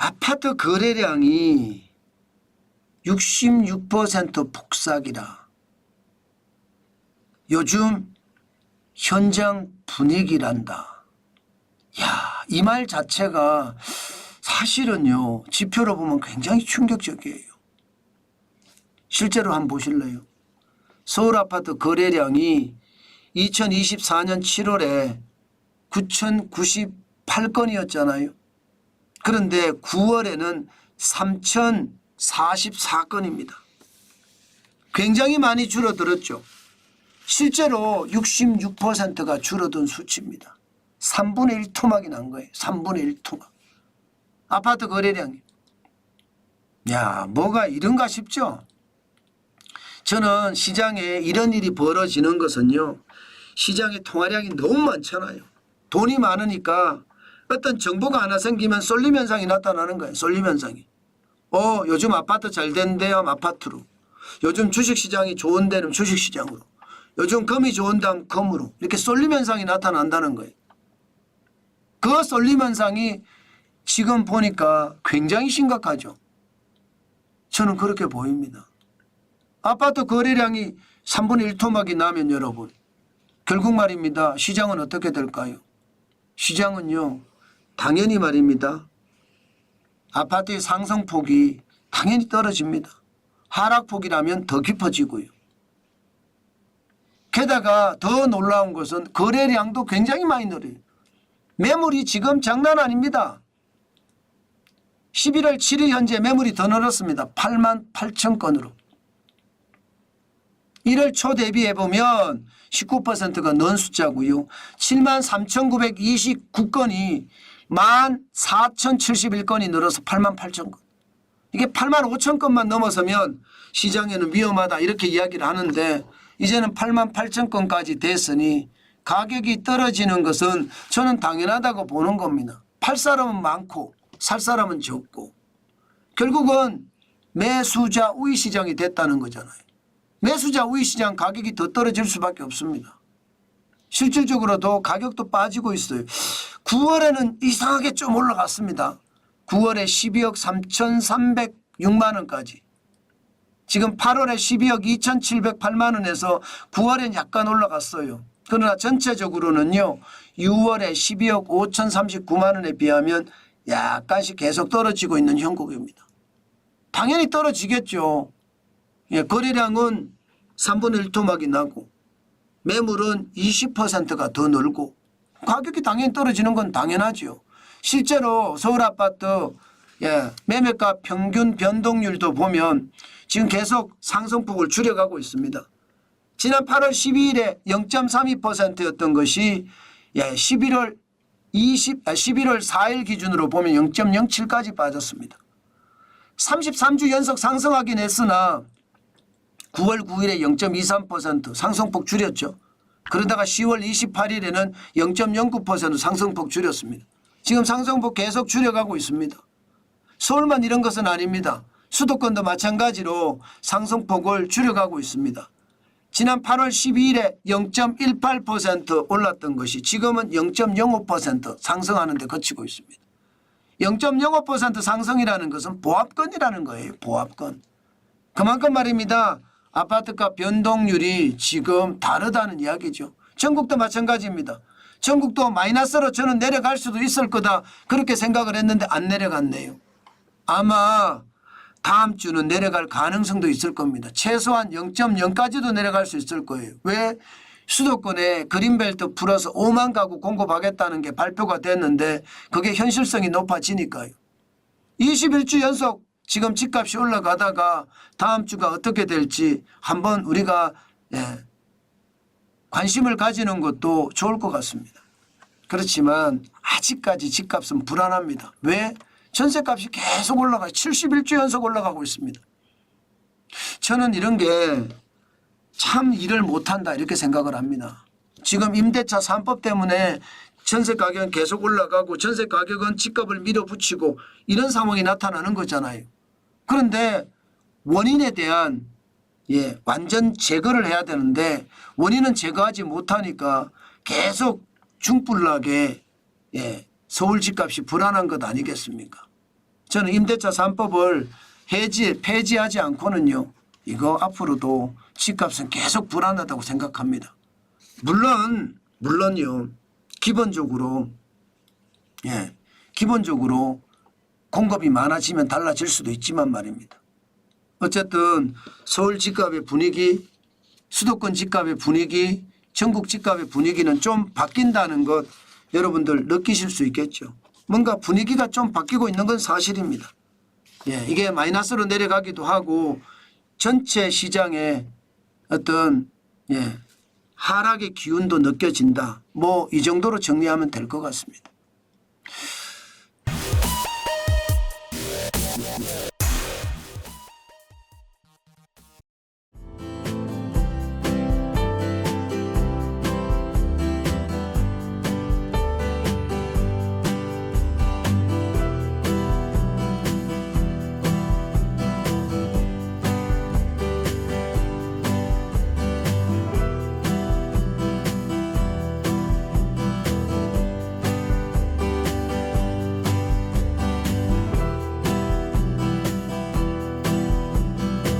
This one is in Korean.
아파트 거래량이 66% 폭삭이라. 요즘 현장 분위기란다. 야, 이 말 자체가 사실은요, 지표로 보면 굉장히 충격적이에요. 실제로 한번 보실래요? 서울 아파트 거래량이 2024년 7월에 9,098건이었잖아요. 그런데 9월에는 3,044건입니다. 굉장히 많이 줄어들었죠. 실제로 66%가 줄어든 수치입니다. 3분의 1 토막이 난 거예요. 3분의 1 토막. 아파트 거래량이. 야, 뭐가 이런가 싶죠? 저는 시장에 이런 일이 벌어지는 것은요, 시장에 통화량이 너무 많잖아요. 돈이 많으니까 어떤 정보가 하나 생기면 쏠림 현상이 나타나는 거예요. 쏠림 현상이. 요즘 아파트 잘 된대요. 아파트로. 요즘 주식시장이 좋은 데는 주식시장으로. 요즘 금이 좋은 다음 금으로. 이렇게 쏠림 현상이 나타난다는 거예요. 그 쏠림 현상이 지금 보니까 굉장히 심각하죠. 저는 그렇게 보입니다. 아파트 거래량이 3분의 1 토막이 나면 여러분, 결국 말입니다. 시장은 어떻게 될까요? 시장은요, 당연히 말입니다. 아파트의 상승폭이 당연히 떨어집니다. 하락폭이라면 더 깊어지고요. 게다가 더 놀라운 것은 거래량도 굉장히 많이 늘어요. 매물이 지금 장난 아닙니다. 11월 7일 현재 매물이 더 늘었습니다. 88,000건으로. 1월 초 대비해 보면 19%가 는 숫자고요. 73,929건이 14,071건이 늘어서 88,000건. 이게 85,000건만 넘어서면 시장에는 위험하다 이렇게 이야기를 하는데 이제는 88,000건까지 됐으니 가격이 떨어지는 것은 저는 당연하다고 보는 겁니다. 팔 사람은 많고 살 사람은 적고 결국은 매수자 우위 시장이 됐다는 거잖아요. 매수자 우위 시장 가격이 더 떨어질 수밖에 없습니다. 실질적으로도 가격도 빠지고 있어요. 9월에는 이상하게 좀 올라갔습니다. 9월에 12억 3,306만 원까지. 지금 8월에 12억 2,708만 원에서 9월엔 약간 올라갔어요. 그러나 전체적으로는요. 6월에 12억 5,039만 원에 비하면 약간씩 계속 떨어지고 있는 형국입니다. 당연히 떨어지겠죠. 예, 거래량은 3분의 1 토막이 나고 매물은 20%가 더 늘고 가격이 당연히 떨어지는 건 당연하죠. 실제로 서울 아파트 매매가 평균 변동률도 보면 지금 계속 상승폭을 줄여가고 있습니다. 지난 8월 12일에 0.32%였던 것이 11월 4일 기준으로 보면 0.07까지 빠졌습니다. 33주 연속 상승하긴 했으나 9월 9일에 0.23% 상승폭 줄였죠. 그러다가 10월 28일에는 0.09% 상승폭 줄였습니다. 지금 상승폭 계속 줄여가고 있습니다. 서울만 이런 것은 아닙니다. 수도권도 마찬가지로 상승폭을 줄여가고 있습니다. 지난 8월 12일에 0.18% 올랐던 것이 지금은 0.05% 상승하는 데 그치고 있습니다. 0.05% 상승이라는 것은 보합권이라는 거예요. 보합권. 그만큼 말입니다. 아파트가 변동률이 지금 다르다는 이야기죠. 전국도 마찬가지입니다. 전국도 마이너스로 저는 내려갈 수도 있을 거다 그렇게 생각을 했는데 안 내려갔네요. 아마 다음 주는 내려갈 가능성도 있을 겁니다. 최소한 0.0까지도 내려갈 수 있을 거예요. 왜? 수도권에 그린벨트 풀어서 5만 가구 공급하겠다는 게 발표가 됐는데 그게 현실성이 높아지니까요. 21주 연속 지금 집값이 올라가다가 다음 주가 어떻게 될지 한번 우리가 관심을 가지는 것도 좋을 것 같습니다. 그렇지만 아직까지 집값은 불안합니다. 왜? 전세값이 계속 올라가요. 71주 연속 올라가고 있습니다. 저는 이런 게 참 일을 못한다 이렇게 생각을 합니다. 지금 임대차 3법 때문에 전세 가격은 계속 올라가고 전세 가격은 집값을 밀어붙이고 이런 상황이 나타나는 거잖아요. 그런데 원인에 대한 완전 제거를 해야 되는데 원인은 제거하지 못하니까 계속 중불나게 서울 집값이 불안한 것 아니겠습니까? 저는 임대차 3법을 폐지하지 않고는요. 이거 앞으로도 집값은 계속 불안하다고 생각합니다. 물론요. 기본적으로 공급이 많아지면 달라질 수도 있지만 말입니다. 어쨌든 서울 집값의 분위기, 수도권 집값의 분위기, 전국 집값의 분위기는 좀 바뀐다는 것 여러분들 느끼실 수 있겠죠. 뭔가 분위기가 좀 바뀌고 있는 건 사실입니다. 이게 마이너스로 내려가기도 하고 전체 시장의 어떤 하락의 기운도 느껴진다. 뭐 이 정도로 정리하면 될 것 같습니다.